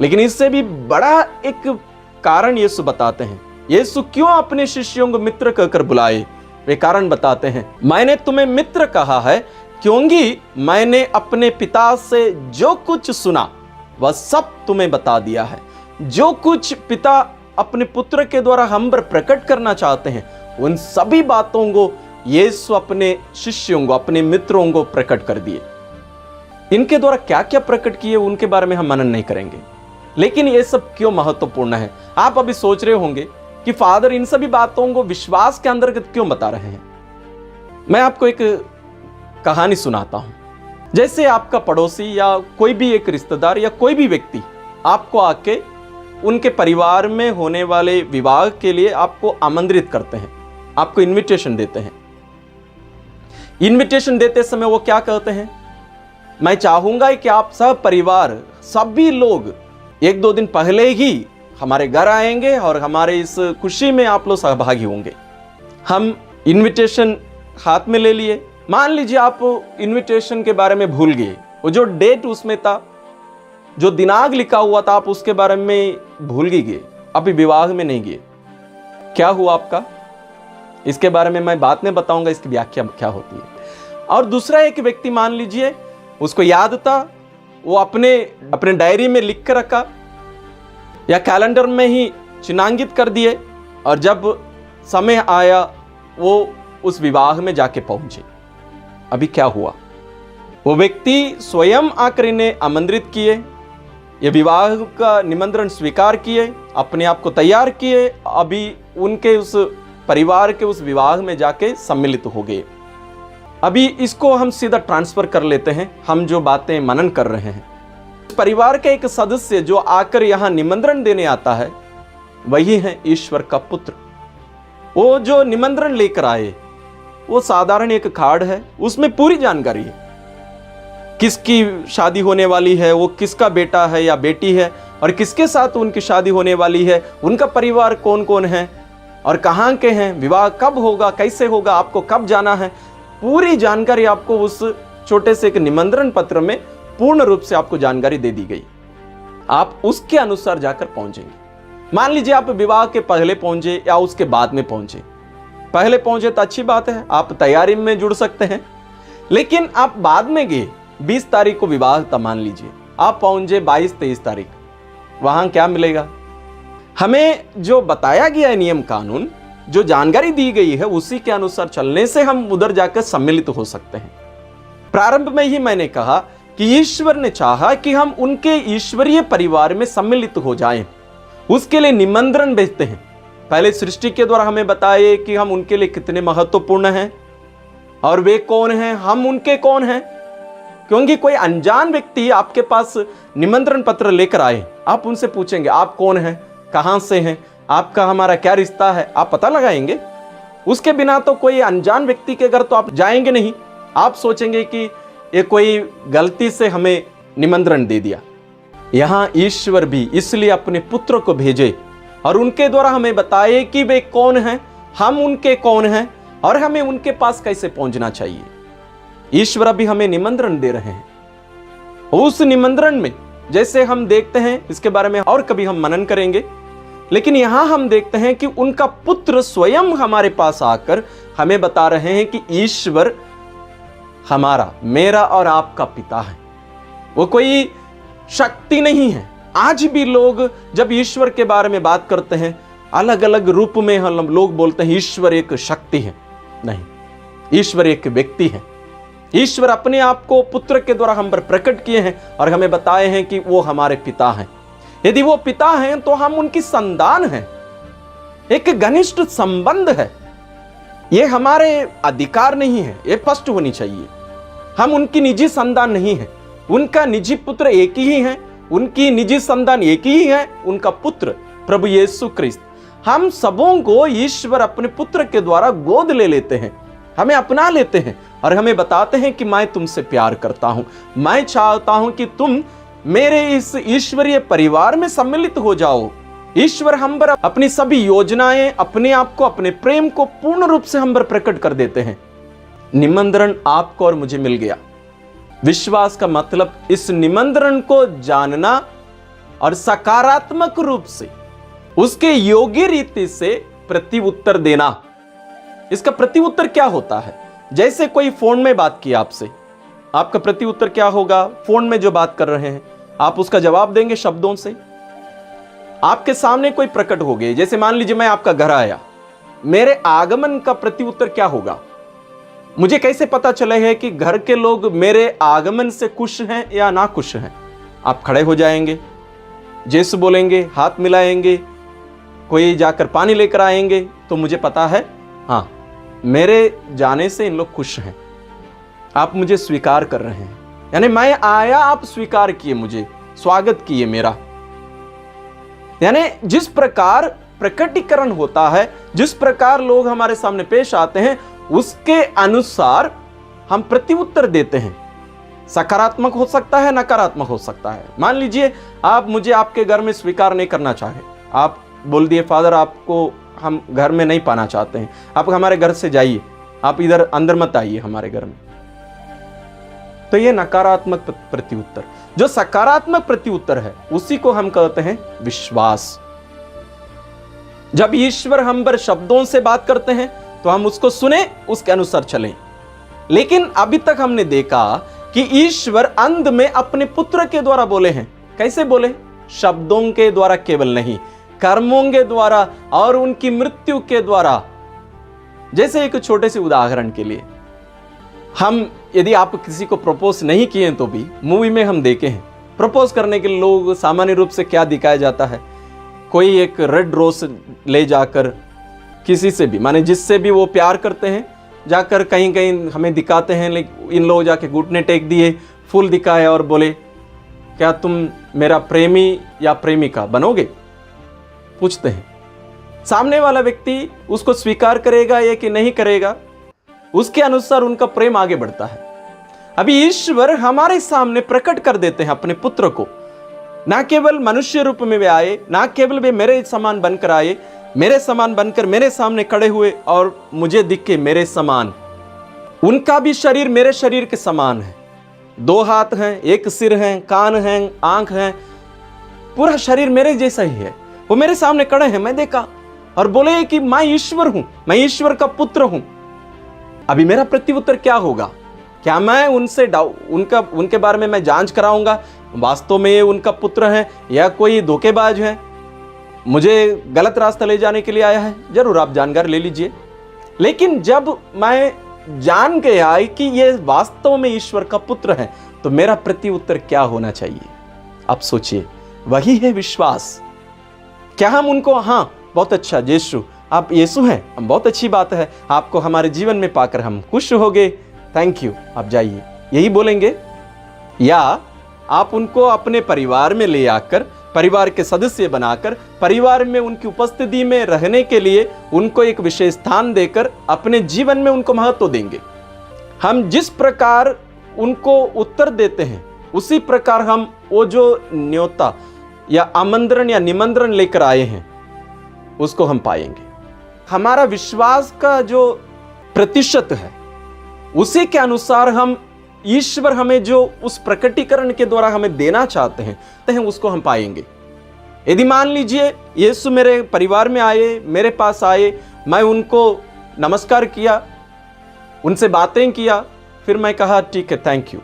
लेकिन इससे भी बड़ा एक कारण यीशु बताते हैं, यीशु क्यों अपने शिष्यों को मित्र कहकर बुलाए? वे कारण बताते हैं। मैंने तुम्हें मित्र कहा है क्योंकि मैंने अपने पिता से जो कुछ सुना वह सब तुम्हें बता दिया है। जो कुछ पिता अपने पुत्र के द्वारा हम पर प्रकट करना चाहते हैं उन सभी बातों को यीशु अपने शिष्यों को, अपने मित्रों को प्रकट कर दिए। इनके द्वारा क्या क्या प्रकट किए उनके बारे में हम मनन नहीं करेंगे, लेकिन ये सब क्यों महत्वपूर्ण है? आप अभी सोच रहे होंगे कि फादर इन सभी बातों को विश्वास के अंतर्गत क्यों बता रहे हैं। मैं आपको एक कहानी सुनाता हूं। जैसे आपका पड़ोसी या कोई भी एक रिश्तेदार या कोई भी व्यक्ति आपको आके उनके परिवार में होने वाले विवाह के लिए आपको आमंत्रित करते हैं, आपको इनविटेशन देते हैं। इनविटेशन देते समय वो क्या कहते हैं? मैं चाहूंगा कि आप सब परिवार, सभी लोग 1-2 दिन पहले ही हमारे घर आएंगे और हमारे इस खुशी में आप लोग सहभागी होंगे। हम इनविटेशन हाथ में ले लिए। मान लीजिए आप इनविटेशन के बारे में भूल गए, वो जो डेट उसमें था, जो दिनांक लिखा हुआ था, आप उसके बारे में भूल गए, अभी विवाह में नहीं गए। क्या हुआ आपका? इसके बारे में मैं बाद में बताऊंगा, इसकी व्याख्या क्या होती है। और दूसरा एक व्यक्ति, मान लीजिए उसको याद था, वो अपने डायरी में लिख कर रखा या कैलेंडर में ही चिन्हांकित कर दिए, और जब समय आया वो उस विवाह में जाके पहुंचे। अभी क्या हुआ? वो व्यक्ति स्वयं आकर इन्हें आमंत्रित किए, ये विवाह का निमंत्रण स्वीकार किए, अपने आप को तैयार किए, अभी उनके उस परिवार के उस विवाह में जाके सम्मिलित हो गए। अभी इसको हम सीधा ट्रांसफर कर लेते हैं, हम जो बातें मनन कर रहे हैं। परिवार का एक सदस्य जो आकर यहां निमंत्रण देने आता है वही है ईश्वर का पुत्र। वो जो निमंत्रण लेकर आए वो साधारण एक कार्ड है, उसमें पूरी जानकारी है, किसकी शादी होने वाली है, वो किसका बेटा है या बेटी है, और किसके साथ उनकी शादी होने वाली है, उनका परिवार कौन कौन है और कहाँ के हैं, विवाह कब होगा, कैसे होगा, आपको कब जाना है, पूरी जानकारी आपको उस छोटे से एक निमंत्रण पत्र में पूर्ण रूप से आपको जानकारी दे दी गई। आप उसके अनुसार जाकर पहुंचेंगे। मान लीजिए आप विवाह के पहले पहुंचे या उसके बाद में पहुंचे। पहले पहुंचे तो अच्छी बात है, आप तैयारी में जुड़ सकते हैं। लेकिन आप बाद में गए, 20 तारीख को विवाह था, मान लीजिए आप पहुंचे 22-23 तारीख, वहां क्या मिलेगा? हमें जो बताया गया है नियम कानून, जो जानकारी दी गई है, उसी के अनुसार चलने से हम उधर जाकर सम्मिलित हो सकते हैं। प्रारंभ में ही मैंने कहा कि ईश्वर ने चाहा कि हम उनके ईश्वरीय परिवार में सम्मिलित हो जाएं, उसके लिए निमंत्रण भेजते हैं। पहले सृष्टि के द्वारा हमें बताए कि हम उनके लिए कितने महत्वपूर्ण हैं और वे कौन हैं, हम उनके कौन हैं। क्योंकि कोई अनजान व्यक्ति आपके पास निमंत्रण पत्र लेकर आए, आप उनसे पूछेंगे आप कौन हैं, कहां से हैं, आपका हमारा क्या रिश्ता है, आप पता लगाएंगे। उसके बिना तो कोई अनजान व्यक्ति के घर तो आप जाएंगे नहीं। आप सोचेंगे कि ये कोई गलती से हमें निमंत्रण दे दिया। यहां ईश्वर भी इसलिए अपने पुत्र को भेजे और उनके द्वारा हमें बताए कि वे कौन हैं, हम उनके कौन हैं और हमें उनके पास कैसे पहुंचना चाहिए। ईश्वर अभी हमें निमंत्रण दे रहे हैं। उस निमंत्रण में जैसे हम देखते हैं, इसके बारे में और कभी हम मनन करेंगे, लेकिन यहां हम देखते हैं कि उनका पुत्र स्वयं हमारे पास आकर हमें बता रहे हैं कि ईश्वर हमारा, मेरा और आपका पिता है। वो कोई शक्ति नहीं है। आज भी लोग जब ईश्वर के बारे में बात करते हैं, अलग अलग रूप में हम लोग बोलते हैं ईश्वर एक शक्ति है। नहीं, ईश्वर एक व्यक्ति है। ईश्वर अपने आप को पुत्र के द्वारा हम पर प्रकट किए हैं और हमें बताए हैं कि वो हमारे पिता हैं। यदि वो पिता हैं तो हम उनकी संतान हैं। एक घनिष्ठ संबंध है। ये हमारे अधिकार नहीं है, ये स्पष्ट होनी चाहिए। हम उनकी निजी संतान नहीं है। उनका निजी पुत्र एक ही है, उनकी निजी संतान एक ही है, उनका पुत्र प्रभु यीशु क्रिस्त। हम सबों को ईश्वर अपने पुत्र के द्वारा गोद ले लेते हैं, हमें अपना लेते हैं और हमें बताते हैं कि मैं तुमसे प्यार करता हूं, मैं चाहता हूं कि तुम मेरे इस ईश्वरीय परिवार में सम्मिलित हो जाओ। ईश्वर हम पर अपनी सभी योजनाएं, अपने आप को, अपने प्रेम को पूर्ण रूप से हम पर प्रकट कर देते हैं। निमंत्रण आपको और मुझे मिल गया। विश्वास का मतलब इस निमंत्रण को जानना और सकारात्मक रूप से उसके योग्य रीति से प्रति उत्तर देना। इसका प्रति उत्तर क्या होता है? जैसे कोई फोन में बात की आपसे, आपका प्रति उत्तर क्या होगा? फोन में जो बात कर रहे हैं आप उसका जवाब देंगे शब्दों से। आपके सामने कोई प्रकट हो गए, जैसे मान लीजिए मैं आपका घर आया, मेरे आगमन का प्रति उत्तर क्या होगा? मुझे कैसे पता चले है कि घर के लोग मेरे आगमन से खुश हैं या ना खुश हैं? आप खड़े हो जाएंगे, जैसे बोलेंगे, हाथ मिलाएंगे, कोई जाकर पानी लेकर आएंगे, तो मुझे पता है हाँ, मेरे जाने से इन लोग खुश हैं, आप मुझे स्वीकार कर रहे हैं। यानी मैं आया, आप स्वीकार किए, मुझे स्वागत किए मेरा। यानी जिस प्रकार प्रकटीकरण होता है, जिस प्रकार लोग हमारे सामने पेश आते हैं, उसके अनुसार हम प्रति उत्तर देते हैं। सकारात्मक हो सकता है, नकारात्मक हो सकता है। मान लीजिए आप मुझे आपके घर में स्वीकार नहीं करना चाहे, आप बोल दिए फादर आपको हम घर में नहीं पाना चाहते हैं, आप हमारे घर से जाइए, आप इधर अंदर मत आइए हमारे घर में, तो यह नकारात्मक प्रति उत्तर। जो सकारात्मक प्रति उत्तर है उसी को हम कहते हैं विश्वास। जब ईश्वर हम पर शब्दों से बात करते हैं तो हम उसको सुने, उसके अनुसार चलें। लेकिन अभी तक हमने देखा कि ईश्वर अंत में अपने पुत्र के द्वारा बोले हैं। कैसे बोले? शब्दों के द्वारा केवल नहीं, कर्मों के द्वारा और उनकी मृत्यु के द्वारा। जैसे एक छोटे से उदाहरण के लिए, हम यदि आप किसी को प्रपोज नहीं किए तो भी मूवी में हम देखे हैं, प्रपोज करने के लिए लोग सामान्य रूप से क्या दिखाया जाता है? कोई एक रेड रोज ले जाकर किसी से भी, माने जिससे भी वो प्यार करते हैं, जाकर कहीं कहीं हमें दिखाते हैं। लेकिन इन लोग जाके घुटने टेक दिए, फूल दिखाए और बोले क्या तुम मेरा प्रेमी या प्रेमिका बनोगे? पूछते हैं। सामने वाला व्यक्ति उसको स्वीकार करेगा या कि नहीं करेगा, उसके अनुसार उनका प्रेम आगे बढ़ता है। अभी ईश्वर हमारे सामने प्रकट कर देते हैं अपने पुत्र को। ना केवल मनुष्य रूप में वे आए, ना केवल वे मेरे समान बनकर आए, मेरे समान बनकर मेरे सामने खड़े हुए और मुझे दिखे मेरे समान। उनका भी शरीर मेरे शरीर के समान है, 2 हाथ हैं, 1 सिर है, कान हैं, आंख हैं, पूरा शरीर मेरे जैसा ही है। वो मेरे सामने खड़े हैं, मैं देखा और बोले कि मैं ईश्वर हूं, मैं ईश्वर का पुत्र हूं। अभी मेरा प्रत्युत्तर क्या होगा? क्या मैं उनसे उनके बारे में मैं जांच कराऊंगा, वास्तव में ये उनका पुत्र है या कोई धोखेबाज है, मुझे गलत रास्ता ले जाने के लिए आया है? जरूर आप जानकारी ले लीजिए। लेकिन जब मैं जान गया कि ये वास्तव में ईश्वर का पुत्र है, तो मेरा प्रत्युत्तर क्या होना चाहिए? आप सोचिए, वही है विश्वास। क्या हम उनको हाँ बहुत अच्छा यीशु, आप यीशु हैं, हम बहुत अच्छी बात है, आपको हमारे जीवन में पाकर हम खुश हो गए, थैंक यू, आप जाइए, यही बोलेंगे? या आप उनको अपने परिवार में ले आकर, परिवार के सदस्य बनाकर, परिवार में उनकी उपस्थिति में रहने के लिए उनको एक विशेष स्थान देकर अपने जीवन में उनको महत्व देंगे? हम जिस प्रकार उनको उत्तर देते हैं उसी प्रकार हम वो जो न्योता या आमंत्रण या निमंत्रण लेकर आए हैं उसको हम पाएंगे। हमारा विश्वास का जो प्रतिशत है उसी के अनुसार हम ईश्वर हमें जो उस प्रकटीकरण के द्वारा हमें देना चाहते हैं उसको हम पाएंगे। यदि मान लीजिए यीशु मेरे परिवार में आए, मेरे पास आए, मैं उनको नमस्कार किया, उनसे बातें किया, फिर मैं कहा ठीक है थैंक यू,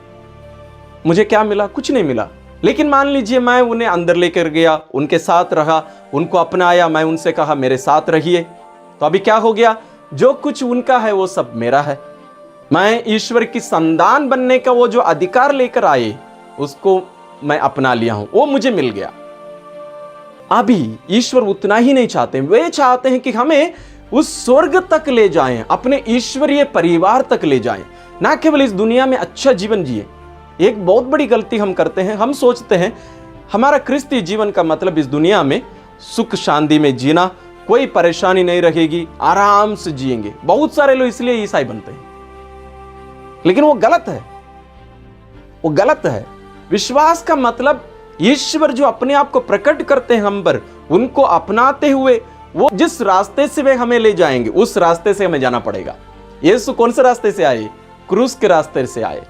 मुझे क्या मिला? कुछ नहीं मिला। लेकिन मान लीजिए मैं उन्हें अंदर लेकर गया, उनके साथ रहा, उनको अपनाया, मैं उनसे कहा मेरे साथ रहिए, तो अभी क्या हो गया? जो कुछ उनका है वो सब मेरा है। मैं ईश्वर की संतान बनने का वो जो अधिकार लेकर आए उसको मैं अपना लिया हूं, वो मुझे मिल गया। अभी ईश्वर उतना ही नहीं चाहते, वे चाहते हैं कि हमें उस स्वर्ग तक ले जाएं, अपने ईश्वरीय परिवार तक ले जाएं, ना केवल इस दुनिया में अच्छा जीवन जिए। एक बहुत बड़ी गलती हम करते हैं, हम सोचते हैं हमारा क्रिस्ती जीवन का मतलब इस दुनिया में सुख शांति में जीना, कोई परेशानी नहीं रहेगी, आराम से जिएंगे। बहुत सारे लोग इसलिए ईसाई बनते हैं, लेकिन वो गलत है, वो गलत है। विश्वास का मतलब ईश्वर जो अपने आप को प्रकट करते हैं हम पर, उनको अपनाते हुए वो जिस रास्ते से वे हमें ले जाएंगे उस रास्ते से हमें जाना पड़ेगा। यीशु कौन से रास्ते से आए? क्रूस के रास्ते से आए।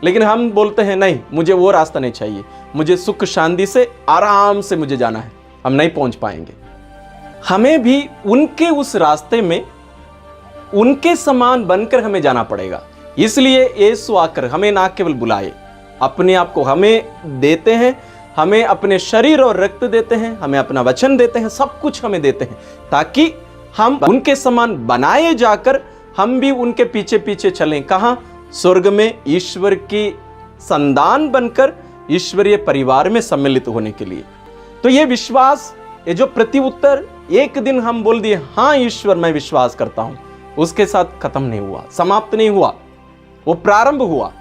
लेकिन हम बोलते हैं नहीं, मुझे वो रास्ता नहीं चाहिए, मुझे सुख शांति से आराम से मुझे जाना है, हम नहीं पहुंच पाएंगे। हमें भी उनके उस रास्ते में उनके समान बनकर हमें जाना पड़ेगा। इसलिए यीशु आकर हमें ना केवल बुलाए, अपने आप को हमें देते हैं, हमें अपने शरीर और रक्त देते हैं, हमें अपना वचन देते हैं, सब कुछ हमें देते हैं, ताकि हम उनके समान बनाए जाकर हम भी उनके पीछे पीछे चलें। कहाँ? स्वर्ग में ईश्वर की संतान बनकर ईश्वरीय परिवार में सम्मिलित होने के लिए। तो ये विश्वास, ये जो प्रति उत्तर एक दिन हम बोल दिए हाँ ईश्वर मैं विश्वास करता हूं, उसके साथ खत्म नहीं हुआ, समाप्त नहीं हुआ, वो प्रारंभ हुआ।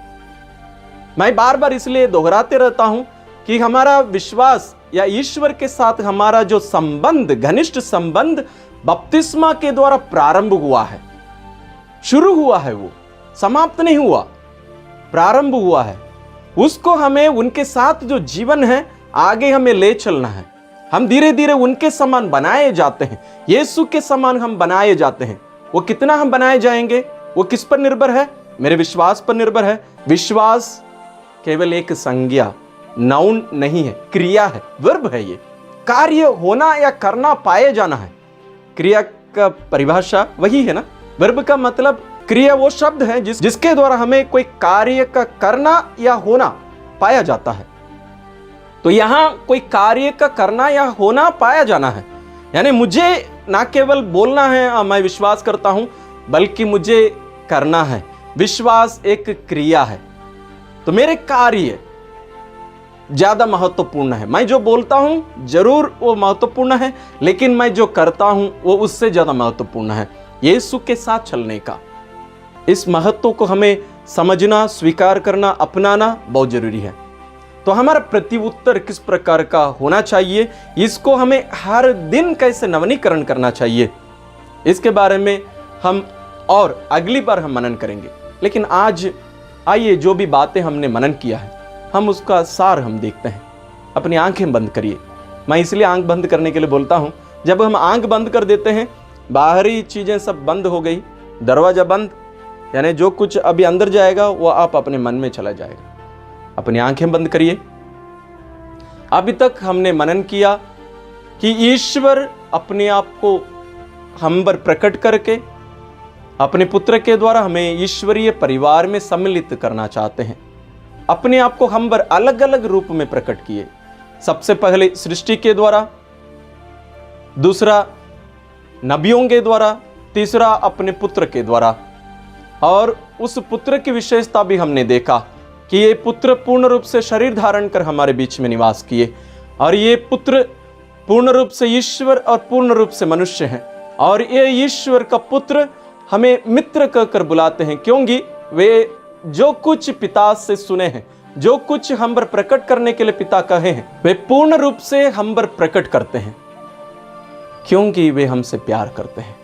मैं बार बार इसलिए दोहराते रहता हूं कि हमारा विश्वास या ईश्वर के साथ हमारा जो संबंध, घनिष्ठ संबंध बपतिस्मा के द्वारा प्रारंभ हुआ है, शुरू हुआ है, वो समाप्त नहीं हुआ, प्रारंभ हुआ है। उसको हमें उनके साथ जो जीवन है आगे हमें ले चलना है। हम धीरे धीरे उनके समान बनाए जाते हैं, यीशु के समान हम बनाए जाते हैं। वो कितना हम बनाए जाएंगे, वो किस पर निर्भर है? मेरे विश्वास पर निर्भर है। विश्वास केवल एक संज्ञा, नाउन नहीं है, क्रिया है, वर्ब है। ये कार्य होना या करना, पाए जाना है। क्रिया का परिभाषा वही है ना। वर्ब का मतलब, क्रिया वो शब्द है जिसके द्वारा हमें कोई कार्य का करना या होना पाया जाता है। तो यहां कोई कार्य का करना या होना पाया जाना है, यानी मुझे ना केवल बोलना है मैं विश्वास करता हूं, बल्कि मुझे करना है। विश्वास एक क्रिया है, तो मेरे कार्य ज्यादा महत्वपूर्ण है। मैं जो बोलता हूं जरूर वो महत्वपूर्ण है, लेकिन मैं जो करता हूं वो उससे ज्यादा महत्वपूर्ण है, यीशु के साथ चलने का। इस महत्व को हमें समझना, स्वीकार करना, अपनाना बहुत जरूरी है। तो हमारा प्रति उत्तर किस प्रकार का होना चाहिए, इसको हमें हर दिन कैसे नवीनीकरण करना चाहिए, इसके बारे में हम और अगली बार हम मनन करेंगे। लेकिन आज आइए जो भी बातें हमने मनन किया है, हम उसका सार हम देखते हैं। अपनी आंखें बंद करिए। मैं इसलिए आंख बंद करने के लिए बोलता हूं, जब हम आंख बंद कर देते हैं, बाहरी चीजें सब बंद हो गई, दरवाजा बंद, यानी जो कुछ अभी अंदर जाएगा वो आप अपने मन में चला जाएगा। अपनी आंखें बंद करिए। अभी तक हमने मनन किया कि ईश्वर अपने आप को हम पर प्रकट करके अपने पुत्र के द्वारा हमें ईश्वरीय परिवार में सम्मिलित करना चाहते हैं। अपने आप को हम पर अलग अलग रूप में प्रकट किए। सबसे पहले सृष्टि के द्वारा, दूसरा नबियों के द्वारा, तीसरा अपने पुत्र के द्वारा। और उस पुत्र की विशेषता भी हमने देखा कि ये पुत्र पूर्ण रूप से शरीर धारण कर हमारे बीच में निवास किए, और ये पुत्र पूर्ण रूप से ईश्वर और पूर्ण रूप से मनुष्य हैं। और ये ईश्वर का पुत्र हमें मित्र कहकर बुलाते हैं, क्योंकि वे जो कुछ पिता से सुने हैं, जो कुछ हम पर प्रकट करने के लिए पिता कहे हैं, वे पूर्ण रूप से हम पर प्रकट करते हैं, क्योंकि वे हमसे प्यार करते हैं।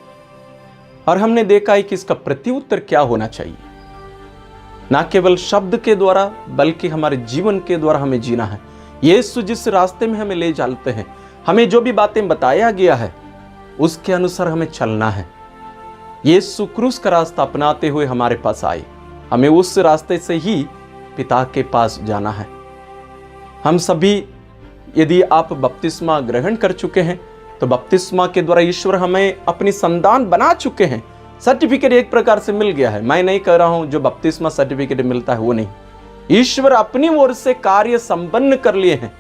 और हमने देखा है कि इसका प्रत्युत्तर क्या होना चाहिए। ना केवल शब्द के द्वारा, बल्कि हमारे जीवन के द्वारा हमें जीना है। यीशु जिस रास्ते में हमें ले जाते हैं, हमें जो भी बातें बताया गया है, उसके अनुसार हमें चलना है। यीशु क्रूस का रास्ता अपनाते हुए हमारे पास आए, हमें उस रास्ते से ही पिता के पास जाना है। हम सभी, यदि आप बपतिस्मा ग्रहण कर चुके हैं, तो बपतिस्मा के द्वारा ईश्वर हमें अपनी संतान बना चुके हैं। सर्टिफिकेट एक प्रकार से मिल गया है। मैं नहीं कह रहा हूं जो बपतिस्मा सर्टिफिकेट मिलता है वो नहीं, ईश्वर अपनी ओर से कार्य संपन्न कर लिए हैं।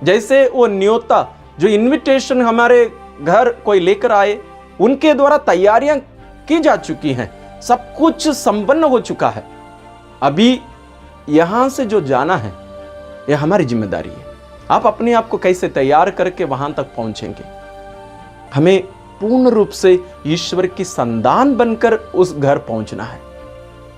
जैसे वो न्योता, जो इनविटेशन हमारे घर कोई लेकर आए, उनके द्वारा तैयारियां की जा चुकी हैं, सब कुछ संपन्न हो चुका है। अभी यहां से जो जाना है यह हमारी जिम्मेदारी है। आप अपने आप को कैसे तैयार करके वहां तक पहुंचेंगे। हमें पूर्ण रूप से ईश्वर की संतान बनकर उस घर पहुंचना है,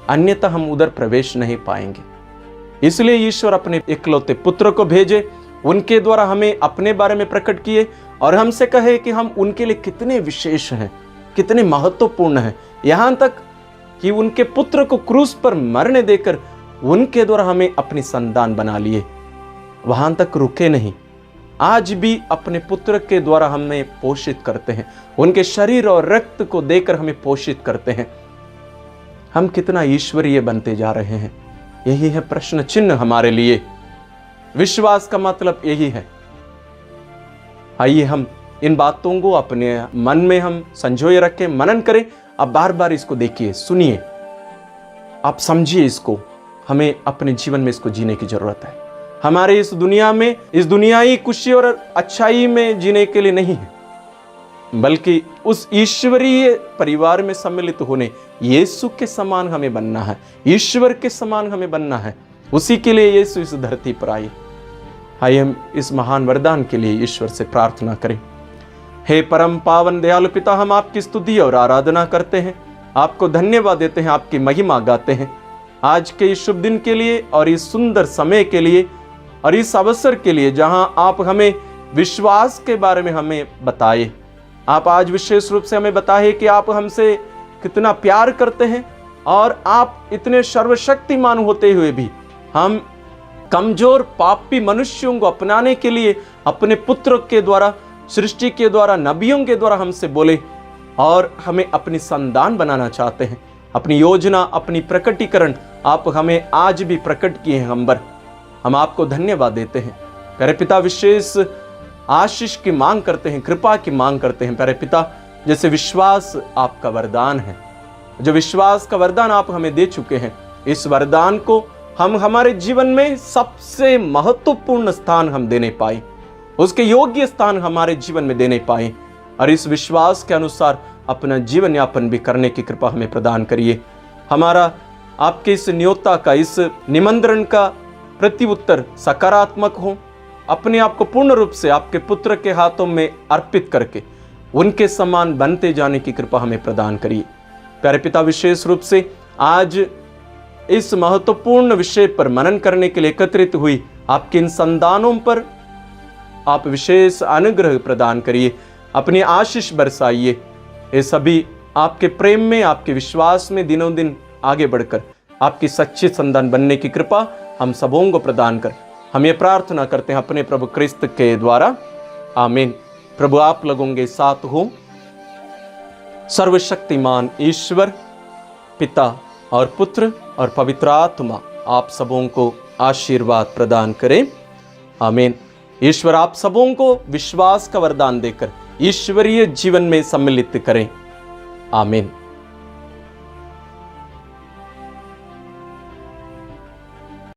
अन्यथा हम उधर प्रवेश नहीं पाएंगे। इसलिए ईश्वर अपने इकलौते पुत्र को भेजे, उनके द्वारा हमें अपने बारे में प्रकट किए और हमसे कहे कि हम उनके लिए कितने विशेष हैं, कितने महत्वपूर्ण हैं। यहां तक कि उनके पुत्र को क्रूस पर मरने देकर उनके द्वारा हमें अपनी संतान बना लिए। वहां तक रुके नहीं, आज भी अपने पुत्र के द्वारा हमें पोषित करते हैं, उनके शरीर और रक्त को देकर हमें पोषित करते हैं। हम कितना ईश्वरीय बनते जा रहे हैं, यही है प्रश्न चिन्ह हमारे लिए। विश्वास का मतलब यही है। आइए हम इन बातों को अपने मन में हम संजोए रखें, मनन करें। आप बार बार इसको देखिए, सुनिए, आप समझिए इसको। हमें अपने जीवन में इसको जीने की जरूरत है। हमारे इस दुनिया में, इस दुनियाई खुशी और अच्छाई में जीने के लिए नहीं है, बल्कि उस ईश्वरीय परिवार में सम्मिलित होने, यीशु के समान हमें बनना है, ईश्वर के समान हमें बनना है। उसी के लिए यीशु इस धरती पर आए। आइए हम इस महान वरदान के लिए ईश्वर से प्रार्थना करें। हे परम पावन दयालु पिता, हम आपकी स्तुति और आराधना करते हैं, आपको धन्यवाद देते हैं, आपकी महिमा गाते हैं आज के इस शुभ दिन के लिए और इस सुंदर समय के लिए और इस अवसर के लिए जहां आप हमें विश्वास के बारे में हमें बताए। आप आज विशेष रूप से हमें बताए कि आप हमसे कितना प्यार करते हैं और आप इतने सर्वशक्तिमान होते हुए भी हम कमजोर पापी मनुष्यों को अपनाने के लिए अपने पुत्र के द्वारा, सृष्टि के द्वारा, नबियों के द्वारा हमसे बोले और हमें अपनी संतान बनाना चाहते हैं। अपनी योजना, अपनी प्रकटीकरण आप हमें आज भी प्रकट किए हैं। हम आपको धन्यवाद देते हैं। प्यारे पिता, विशेष आशीष की मांग करते हैं, कृपा की मांग करते हैं। प्यारे पिता, जैसे विश्वास आपका वरदान है, जो विश्वास का वरदान आप हमें दे चुके हैं, इस वरदान को हम हमारे जीवन में सबसे महत्वपूर्ण स्थान हम देने पाए, उसके योग्य स्थान हमारे जीवन में देने पाए और इस विश्वास के अनुसार अपना जीवन यापन भी करने की कृपा हमें प्रदान करिए। हमारा आपके इस न्योता का, इस निमंत्रण का प्रत्युत्तर सकारात्मक हो, अपने आप को पूर्ण रूप से आपके पुत्र के हाथों में अर्पित करके उनके समान बनते जाने की कृपा हमें प्रदान करिए। प्यारे पिता, विशेष रूप से आज इस महत्वपूर्ण विषय पर मनन करने के लिए एकत्रित हुई आपके इन संतानों पर आप विशेष अनुग्रह प्रदान करिए, अपनी आशीष बरसाइए। ये सभी आपके प्रेम में, आपके विश्वास में दिनों दिन आगे बढ़कर आपकी सच्ची संतान बनने की कृपा हम सबों को प्रदान कर, हम ये प्रार्थना करते हैं अपने प्रभु क्रिस्त के द्वारा, आमीन। प्रभु आप लोगों के साथ हो। सर्वशक्तिमान ईश्वर पिता और पुत्र और पवित्र आत्मा आप सबों को आशीर्वाद प्रदान करें, आमीन। ईश्वर आप सबों को विश्वास का वरदान देकर ईश्वरीय जीवन में सम्मिलित करें, आमीन।